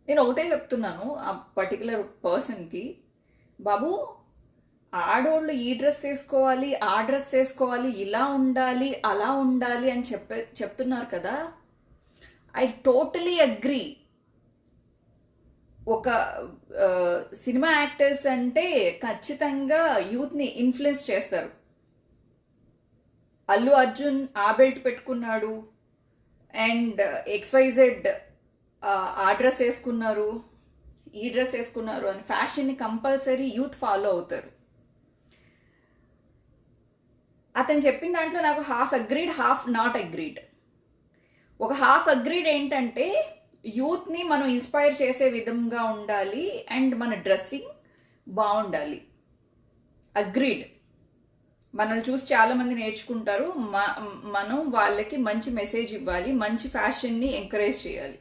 నేను ఒకటే చెప్తున్నాను ఆ పర్టికులర్ పర్సన్కి, బాబు ఆడోళ్ళు ఈ డ్రెస్ వేసుకోవాలి, ఆ డ్రెస్ వేసుకోవాలి, ఇలా ఉండాలి, అలా ఉండాలి అని చెప్తున్నారు కదా. I totally agree. ఒక సినిమా యాక్టర్స్ అంటే ఖచ్చితంగా యూత్ని ఇన్ఫ్లుయెన్స్ చేస్తారు. అల్లు అర్జున్ ఆ బెల్ట్ పెట్టుకున్నాడు, అండ్ ఎక్స్వైజెడ్ ఆ డ్రెస్ వేసుకున్నారు, ఈ డ్రెస్ వేసుకున్నారు అని ఫ్యాషన్ని కంపల్సరీ యూత్ ఫాలో అవుతారు. అతను చెప్పిన దాంట్లో నాకు half agreed, half not agreed. ఒక హాఫ్ అగ్రీడ్ ఏంటంటే యూత్ని మనం ఇన్స్పైర్ చేసే విధంగా ఉండాలి అండ్ మన డ్రెస్సింగ్ బాగుండాలి. అగ్రీడ్. మనల్ని చూసి చాలామంది నేర్చుకుంటారు. మనం వాళ్ళకి మంచి మెసేజ్ ఇవ్వాలి, మంచి ఫ్యాషన్ని ఎంకరేజ్ చేయాలి.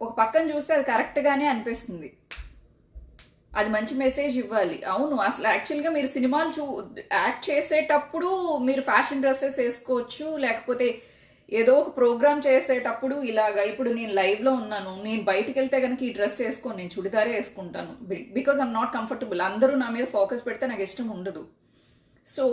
ఒక పక్కన చూస్తే అది కరెక్ట్గానే అనిపిస్తుంది, అది మంచి మెసేజ్ ఇవ్వాలి. అవును, అసలు యాక్చువల్గా మీరు సినిమాలు యాక్ట్ చేసేటప్పుడు మీరు ఫ్యాషన్ డ్రెస్సెస్ వేసుకోవచ్చు, లేకపోతే ఏదో ఒక ప్రోగ్రామ్ చేసేటప్పుడు ఇలాగా. ఇప్పుడు నేను లైవ్లో ఉన్నాను, నేను బయటికి వెళ్తే కనుక ఈ డ్రెస్ వేసుకోను, నేను చుడిదారే వేసుకుంటాను, బికాజ్ ఐమ్ నాట్ కంఫర్టబుల్. అందరూ నా మీద ఫోకస్ పెడితే నాకు ఇష్టం ఉండదు. సో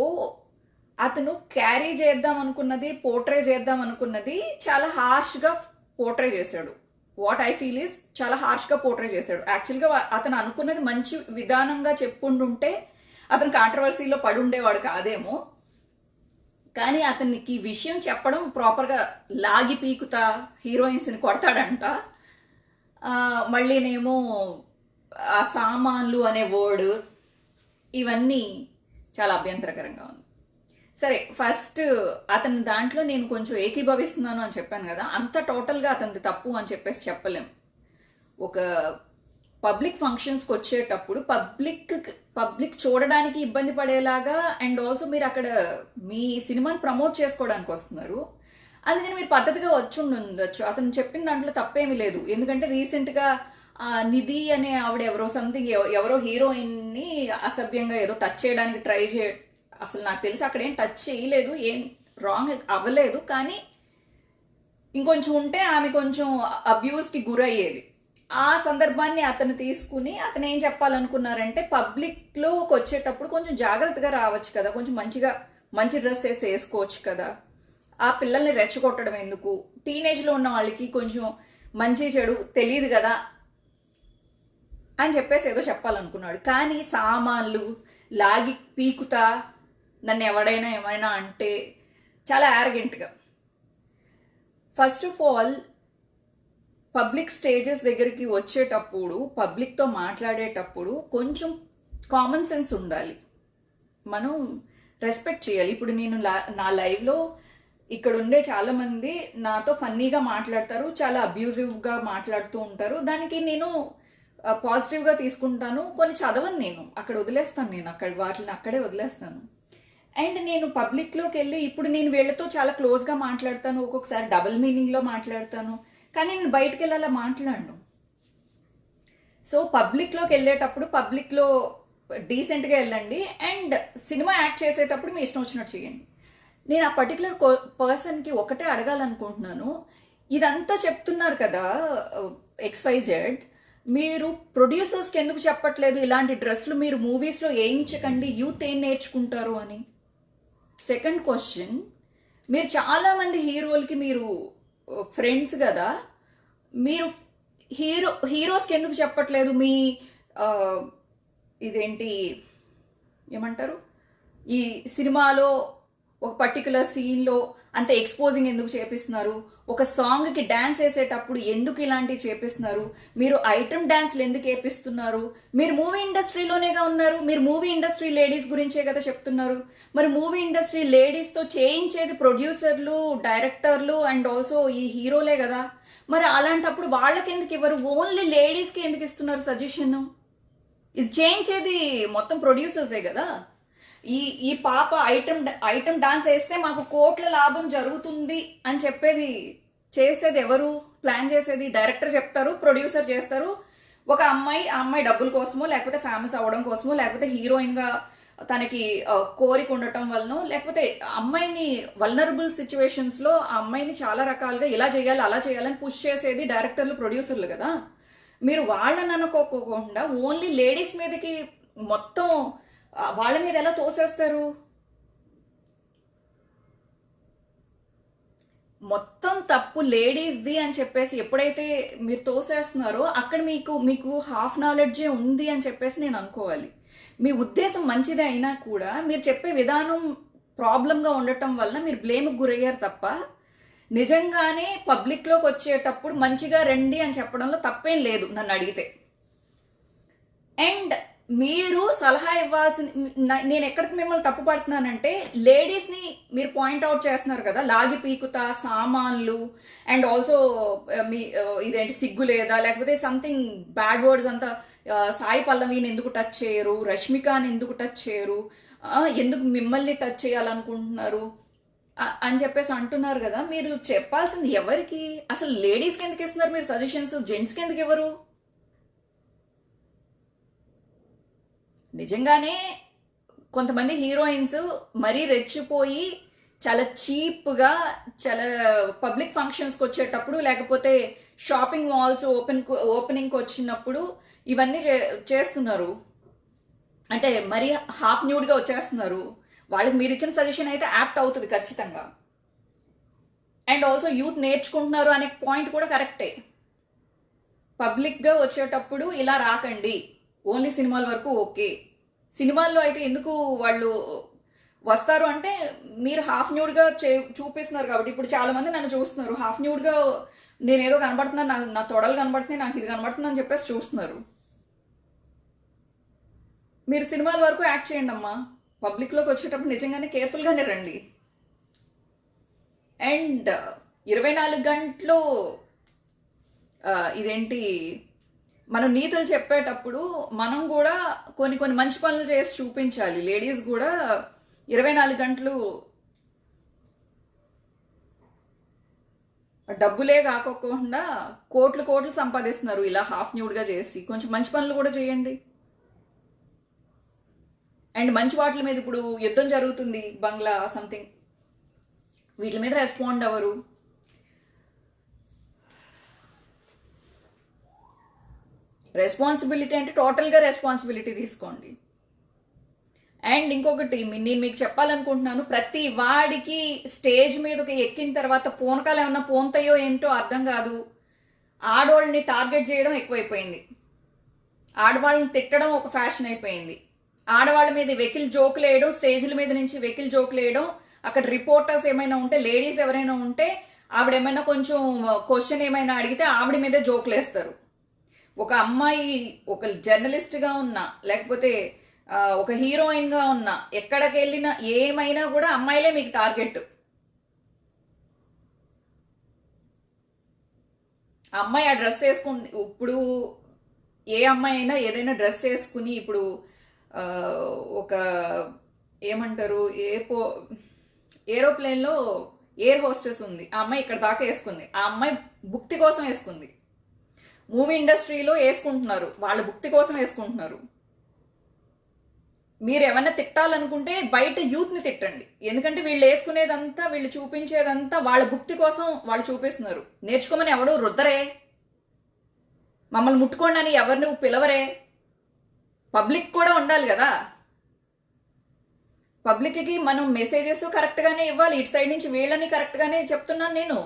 అతను క్యారీ చేద్దాం అనుకున్నది, పోర్ట్రే చేద్దాం అనుకున్నది చాలా హార్ష్గా పోర్ట్రే చేశాడు. వాట్ ఐ ఫీల్ ఈస్ చాలా హార్ష్గా పోర్ట్రే చేశాడు. యాక్చువల్గా అతను అనుకున్నది మంచి విధానంగా చెప్పుకుంటుంటే అతను కాంట్రవర్సీలో పడి ఉండేవాడు కాదేమో. కానీ అతనికి విషయం చెప్పడం ప్రాపర్గా లాగి పీకుతా హీరోయిన్స్ని కొడతాడంట. మళ్ళీనేమో ఆ సామాన్లు అనే వర్డ్, ఇవన్నీ చాలా అభ్యంతరకరంగా ఉంది. సరే, ఫస్ట్ అతని దాంట్లో నేను కొంచెం ఏకీభవిస్తున్నాను అని చెప్పాను కదా, అంత టోటల్గా అతనిది తప్పు అని చెప్పేసి చెప్పలేం. ఒక పబ్లిక్ ఫంక్షన్స్కి వచ్చేటప్పుడు పబ్లిక్ చూడడానికి ఇబ్బంది పడేలాగా, అండ్ ఆల్సో మీరు అక్కడ మీ సినిమాని ప్రమోట్ చేసుకోవడానికి వస్తున్నారు, అందుకని మీరు పద్ధతిగా వచ్చి ఉండొచ్చు. అతను చెప్పిన దాంట్లో తప్పేమీ లేదు. ఎందుకంటే రీసెంట్గా నిధి అనే ఆవిడ ఎవరో హీరోయిన్ని అసభ్యంగా ఏదో టచ్ చేయడానికి ట్రై అసలు నాకు తెలిసి అక్కడ ఏం టచ్ చేయలేదు, ఏం రాంగ్ అవ్వలేదు, కానీ ఇంకొంచెం ఉంటే ఆమె కొంచెం అబ్యూస్కి గురయ్యేది. ఆ సందర్భాన్ని అతను తీసుకుని అతను ఏం చెప్పాలనుకున్నారంటే, పబ్లిక్లోకి వచ్చేటప్పుడు కొంచెం జాగ్రత్తగా రావచ్చు కదా, కొంచెం మంచి డ్రెస్ వేసుకోవచ్చు కదా, ఆ పిల్లల్ని రెచ్చగొట్టడం ఎందుకు, టీనేజ్లో ఉన్న వాళ్ళకి కొంచెం మంచి చెడు తెలియదు కదా అని చెప్పేసి ఏదో చెప్పాలనుకున్నాడు. కానీ సామాన్లు లాగి పీకుతా నన్ను ఎవడైనా ఏమైనా అంటే చాలా యారగెంట్గా. First of all, public stages దగ్గరికి వచ్చేటప్పుడు, పబ్లిక్తో మాట్లాడేటప్పుడు కొంచెం కామన్ సెన్స్ ఉండాలి, మనం రెస్పెక్ట్ చేయాలి. ఇప్పుడు నేను నా లైవ్లో ఇక్కడ ఉండే చాలామంది నాతో ఫన్నీగా మాట్లాడతారు, చాలా అబ్యూజివ్గా మాట్లాడుతూ ఉంటారు. దానికి నేను పాజిటివ్గా తీసుకుంటాను. కొన్ని చదవను, నేను అక్కడ వదిలేస్తాను, నేను వాటిని అక్కడే వదిలేస్తాను. అండ్ నేను పబ్లిక్లోకి వెళ్ళి ఇప్పుడు నేను వీళ్ళతో చాలా క్లోజ్గా మాట్లాడతాను, ఒక్కొక్కసారి డబుల్ మీనింగ్లో మాట్లాడతాను, కానీ నేను బయటకు వెళ్ళాలా మాట్లాడను. సో పబ్లిక్లోకి వెళ్ళేటప్పుడు పబ్లిక్లో డీసెంట్గా వెళ్ళండి, అండ్ సినిమా యాక్ట్ చేసేటప్పుడు మీ ఇష్టం వచ్చినట్టు చేయండి. నేను ఆ పర్టికులర్ పర్సన్కి ఒకటే అడగాలనుకుంటున్నాను, ఇదంతా చెప్తున్నారు కదా XYZ, మీరు ప్రొడ్యూసర్స్కి ఎందుకు చెప్పట్లేదు ఇలాంటి డ్రెస్సులు మీరు మూవీస్లో వేయించకండి, యూత్ ఏం నేర్చుకుంటారు అని. సెకండ్ క్వశ్చన్, మీరు చాలామంది హీరోలకి మీరు ఫ్రెండ్స్ కదా, మీరు హీరోస్కి ఎందుకు చెప్పట్లేదు మీ ఇదేంటి ఏమంటారు, ఈ సినిమాలో ఒక పర్టికులర్ సీన్లో అంత ఎక్స్పోజింగ్ ఎందుకు చేపిస్తున్నారు, ఒక సాంగ్కి డ్యాన్స్ వేసేటప్పుడు ఎందుకు ఇలాంటివి చేపిస్తున్నారు, మీరు ఐటమ్ డ్యాన్స్లు ఎందుకు వేపిస్తున్నారు, మీరు మూవీ ఇండస్ట్రీలోనేగా ఉన్నారు, మీరు మూవీ ఇండస్ట్రీ లేడీస్ గురించే కదా చెప్తున్నారు, మరి మూవీ ఇండస్ట్రీ లేడీస్తో చేయించేది ప్రొడ్యూసర్లు, డైరెక్టర్లు అండ్ ఆల్సో ఈ హీరోలే కదా, మరి అలాంటప్పుడు వాళ్ళకి ఎందుకు ఇవ్వరు, ఓన్లీ లేడీస్కి ఎందుకు ఇస్తున్నారు సజెషన్? ఇది చేయించేది మొత్తం ప్రొడ్యూసర్సే కదా. ఈ పాప ఐటమ్ డాన్స్ వేస్తే మాకు కోట్ల లాభం జరుగుతుంది అని చేసేది ఎవరు? ప్లాన్ చేసేది డైరెక్టర్ చెప్తారు, ప్రొడ్యూసర్ చేస్తారు. ఒక అమ్మాయి డబ్బుల కోసమో, లేకపోతే ఫేమస్ అవ్వడం కోసమో, లేకపోతే హీరోయిన్గా తనకి కోరిక ఉండటం వలన, లేకపోతే అమ్మాయిని వల్నరబుల్ సిచ్యువేషన్స్లో ఆ అమ్మాయిని చాలా రకాలుగా ఇలా చేయాలి అలా చేయాలని పుష్ చేసేది డైరెక్టర్లు, ప్రొడ్యూసర్లు కదా. మీరు వాళ్ళని అనుకోకుండా ఓన్లీ లేడీస్ మీదకి మొత్తం వాళ్ళ మీద ఎలా తోసేస్తారు? మొత్తం తప్పు లేడీస్ది అని చెప్పేసి ఎప్పుడైతే మీరు తోసేస్తున్నారో అక్కడ మీకు మీకు హాఫ్ నాలెడ్జే ఉంది అని చెప్పేసి నేను అనుకోవాలి. మీ ఉద్దేశం మంచిదే అయినా కూడా మీరు చెప్పే విధానం ప్రాబ్లంగా ఉండటం వల్ల మీరు బ్లేమ్కి గురయ్యారు తప్ప, నిజంగానే పబ్లిక్లోకి వచ్చేటప్పుడు మంచిగా రండి అని చెప్పడంలో తప్పేం లేదు నన్ను అడిగితే. అండ్ మీరు సలహా ఇవ్వాల్సిన, నేను ఎక్కడ మిమ్మల్ని తప్పు పడుతున్నానంటే, లేడీస్ని మీరు పాయింట్అవుట్ చేస్తున్నారు కదా, లాగి పీకుతా సామాన్లు అండ్ ఆల్సో మీ ఇదేంటి సిగ్గు లేదా, లేకపోతే సంథింగ్ బ్యాడ్ వర్డ్స్ అంతా, సాయి పల్లవిని ఎందుకు టచ్ చేయరు, రష్మికని ఎందుకు టచ్ చేయరు, ఎందుకు మిమ్మల్ని టచ్ చేయాలనుకుంటున్నారు అని చెప్పేసి అంటున్నారు కదా. మీరు చెప్పాల్సింది ఎవరికి? అసలు లేడీస్కి ఎందుకు ఇస్తున్నారు మీరు సజెషన్స్, జెంట్స్కి ఎందుకు ఇవ్వరు? నిజంగానే కొంతమంది హీరోయిన్స్ మరీ రెచ్చిపోయి చాలా చీప్గా, చాలా పబ్లిక్ ఫంక్షన్స్కి వచ్చేటప్పుడు, లేకపోతే షాపింగ్ మాల్స్ ఓపెనింగ్కి వచ్చినప్పుడు ఇవన్నీ చేస్తున్నారు. అంటే మరీ హాఫ్ న్యూడ్గా వచ్చేస్తున్నారు. వాళ్ళకి మీరు ఇచ్చిన సజెషన్ అయితే యాప్ట్ అవుతుంది ఖచ్చితంగా. అండ్ ఆల్సో యూత్ నేర్చుకుంటున్నారు అనే పాయింట్ కూడా కరెక్టే. పబ్లిక్గా వచ్చేటప్పుడు ఇలా రాకండి, ఓన్లీ సినిమాల వరకు ఓకే. సినిమాల్లో అయితే ఎందుకు వాళ్ళు వస్తారు అంటే, మీరు హాఫ్ న్యూడ్గా చూపిస్తున్నారు కాబట్టి. ఇప్పుడు చాలా మంది నన్ను చూస్తున్నారు, హాఫ్ న్యూడ్గా నేను ఏదో కనబడుతున్నాను, నా తొడలు కనబడుతున్నాయి, నాకు ఇది కనబడుతుంది అని చెప్పేసి చూస్తున్నారు. మీరు సినిమాల వరకు యాక్ట్ చేయండి అమ్మా, పబ్లిక్లోకి వచ్చేటప్పుడు నిజంగానే కేర్ఫుల్గానే రండి. అండ్ 24 గంటలు ఇదేంటి, మనం నీతులు చెప్పేటప్పుడు మనం కూడా కొన్ని మంచి పనులు చేసి చూపించాలి. లేడీస్ కూడా 24 గంటలు డబ్బులే కాకోకుండా కోట్లు సంపాదిస్తున్నారు ఇలా హాఫ్ న్యూడ్గా చేసి. కొంచెం మంచి పనులు కూడా చేయండి. అండ్ మంచి వాటి మీద ఇప్పుడు యుద్ధం జరుగుతుంది, బంగ్లా సంథింగ్, వీటి మీద రెస్పాండ్ అవ్వరు. రెస్పాన్సిబిలిటీ అంటే టోటల్గా రెస్పాన్సిబిలిటీ తీసుకోండి. అండ్ ఇంకొకటి నేను మీకు చెప్పాలనుకుంటున్నాను, ప్రతి వాడికి స్టేజ్ మీదకి ఎక్కిన తర్వాత పూనకాలు ఏమన్నా పోంతాయో ఏంటో అర్థం కాదు. ఆడవాళ్ళని టార్గెట్ చేయడం ఎక్కువైపోయింది, ఆడవాళ్ళని తిట్టడం ఒక ఫ్యాషన్ అయిపోయింది, ఆడవాళ్ళ మీద వెకిల్ జోకులు వేయడం, స్టేజ్ల మీద నుంచి వెకిల్ జోకులు వేయడం. అక్కడ రిపోర్టర్స్ ఏమైనా ఉంటే, లేడీస్ ఎవరైనా ఉంటే, ఆవిడేమైనా కొంచెం క్వశ్చన్ ఏమైనా అడిగితే ఆవిడ మీదే జోకులు వేస్తారు. ఒక అమ్మాయి ఒక జర్నలిస్ట్గా ఉన్నా, లేకపోతే ఒక హీరోయిన్గా ఉన్నా, ఎక్కడికి వెళ్ళినా ఏమైనా కూడా అమ్మాయిలే మీకు టార్గెట్. అమ్మాయి ఆ డ్రెస్ వేసుకుని, ఇప్పుడు ఏ అమ్మాయి అయినా ఏదైనా డ్రెస్ వేసుకుని, ఇప్పుడు ఒక ఏమంటారు, ఏరోప్లేన్లో ఎయిర్ హోస్టెస్ ఉంది, ఆ అమ్మాయి ఇక్కడ దాకా వేసుకుంది, ఆ అమ్మాయి భుక్తి కోసం వేసుకుంది. మూవీ ఇండస్ట్రీలో వేసుకుంటున్నారు, వాళ్ళ భుక్తి కోసం వేసుకుంటున్నారు. మీరు ఏమన్నా తిట్టాలనుకుంటే బయట యూత్ని తిట్టండి, ఎందుకంటే వీళ్ళు వేసుకునేదంతా, వీళ్ళు చూపించేదంతా వాళ్ళ భుక్తి కోసం వాళ్ళు చూపిస్తున్నారు. నేర్చుకోమని ఎవడు రుద్దరే, మమ్మల్ని ముట్టుకోండి అని ఎవరిని పిలవరే. పబ్లిక్ కూడా ఉండాలి కదా, పబ్లిక్కి మనం మెసేజెస్ కరెక్ట్గానే ఇవ్వాలి. ఇటు సైడ్ నుంచి వీళ్ళని కరెక్ట్గానే చెప్తున్నాను నేను,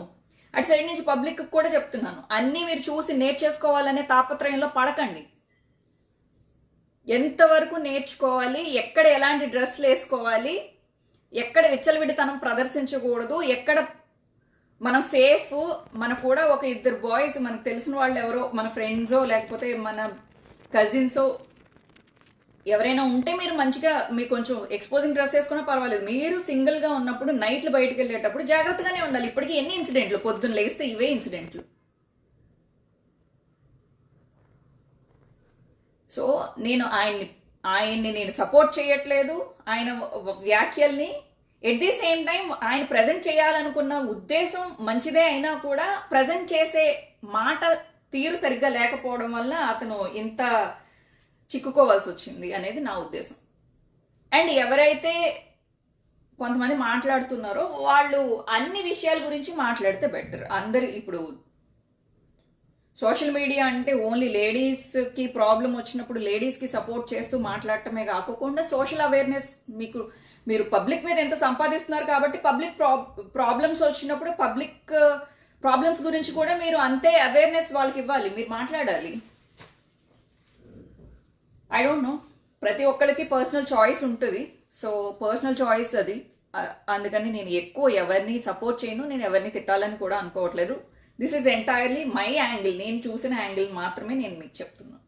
అటు సైడ్ నుంచి పబ్లిక్కి కూడా చెప్తున్నాను. అన్నీ మీరు చూసి నేర్చేసుకోవాలనే తాపత్రయంలో పడకండి. ఎంతవరకు నేర్చుకోవాలి, ఎక్కడ ఎలాంటి డ్రెస్సులు వేసుకోవాలి, ఎక్కడ విచ్చలవిడితనం ప్రదర్శించకూడదు, ఎక్కడ మనం సేఫ్. మన కూడా ఒక 2 బాయ్స్, మనకు తెలిసిన వాళ్ళు ఎవరో, మన ఫ్రెండ్సో లేకపోతే మన కజిన్సో ఎవరైనా ఉంటే మీరు మంచిగా, మీరు కొంచెం ఎక్స్పోజింగ్ డ్రెస్ వేసుకున్నా పర్వాలేదు. మీరు సింగిల్గా ఉన్నప్పుడు నైట్లు బయటకు వెళ్ళేటప్పుడు జాగ్రత్తగానే ఉండాలి. ఇప్పటికీ ఎన్ని ఇన్సిడెంట్లు, పొద్దున్న లేస్తే ఇవే ఇన్సిడెంట్లు. సో నేను ఆయన్ని నేను సపోర్ట్ చేయట్లేదు, ఆయన వ్యాఖ్యల్ని. ఎట్ ది సేమ్ టైం ఆయన ప్రజెంట్ చేయాలనుకున్న ఉద్దేశం మంచిదే అయినా కూడా ప్రజెంట్ చేసే మాట తీరు సరిగ్గా లేకపోవడం వల్ల అతను ఇంత చిక్కుకోవాల్సి వచ్చింది అనేది నా ఉద్దేశం. అండ్ ఎవరైతే కొంతమంది మాట్లాడుతున్నారో వాళ్ళు అన్ని విషయాల గురించి మాట్లాడితే బెటర్. అందరు ఇప్పుడు సోషల్ మీడియా అంటే ఓన్లీ లేడీస్కి ప్రాబ్లం వచ్చినప్పుడు లేడీస్కి సపోర్ట్ చేస్తూ మాట్లాడటమే కాకుండా సోషల్ అవేర్నెస్ మీరు పబ్లిక్ మీద ఎంత సంపాదిస్తున్నారు కాబట్టి పబ్లిక్ ప్రాబ్లమ్స్ వచ్చినప్పుడు పబ్లిక్ ప్రాబ్లమ్స్ గురించి కూడా మీరు అంతే అవేర్నెస్ వాళ్ళకి ఇవ్వాలి, మీరు మాట్లాడాలి. ఐ డోంట్ నో, ప్రతి ఒక్కరికి పర్సనల్ చాయిస్ ఉంటుంది. సో పర్సనల్ చాయిస్ అది. అందుకని నేను ఎక్కువ ఎవరిని సపోర్ట్ చేయను, నేను ఎవరిని తిట్టాలని కూడా అనుకోవట్లేదు. This is entirely my angle, నేను చూసిన యాంగిల్ మాత్రమే నేను మీకు చెప్తున్నాను.